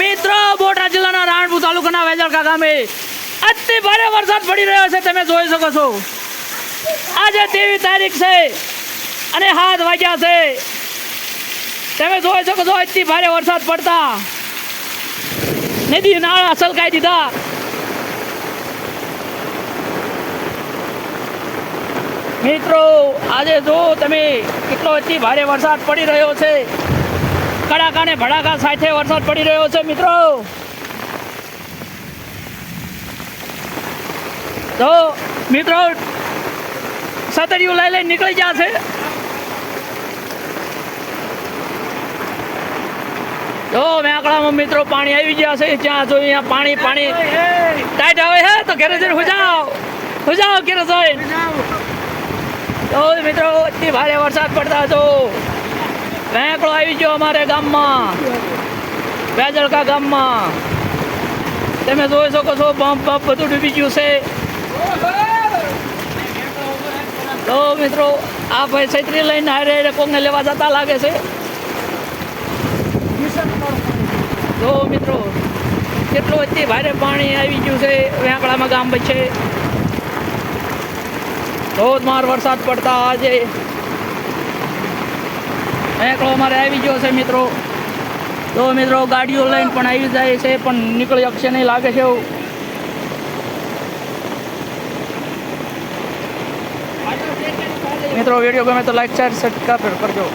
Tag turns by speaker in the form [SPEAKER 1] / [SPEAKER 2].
[SPEAKER 1] મિત્રો બોટાદ જિલ્લાના રાણપુર તાલુકાના વેજળકા ગામે અતિ ભારે વરસાદ પડી રહ્યો છે. તમે જોઈ શકો છો. આજે 23 તારીખ છે અને 7 વાગ્યા છે. તમે જોઈ શકો છો અતિ ભારે વરસાદ પડતા નદી નાળા છલકાઈ દીધા. મિત્રો આજે જો તમે કેટલો અતિ ભારે વરસાદ પડી રહ્યો છે. કડાકા ને ભડાકા સાથે વરસાદ પડી રહ્યો છે. મિત્રો તો મિત્રો સતડિયું લઈ લઈને નીકળી ગયા છે. જો મેકડામાં મિત્રો પાણી આવી ગયા છે. જ્યાં જો અહીંયા પાણી પાણી ટાઈટ આવે છે તો ઘરે જઈને હુજાવ ઘરે જઈને. તો મિત્રો અતિ ભારે વરસાદ પડતા છો. વેકળો આવી ગયો અમારે ગામમાં, વેજળકા ગામમાં. તમે જોઈ શકો છો પંપ બધું ડૂબી ગયું છે. તો મિત્રો આ ભાઈ છત્રી લઈને હારે કોકને લેવા જતા લાગે છે. તો મિત્રો કેટલું અતિ ભારે પાણી આવી ગયું છે વેકળામાં ગામ વચ્ચે. ધોધમાર વરસાદ પડતા આજે વેકળો અમારે આવી ગયો છે મિત્રો. તો મિત્રો ગાડીઓ લઈને પણ આવી જાય છે પણ નીકળી શકશે નહીં લાગે છે એવું. મિત્રો વિડીયો ગમે તો લાઈક શેર સબસ્ક્રાઇબ કરજો.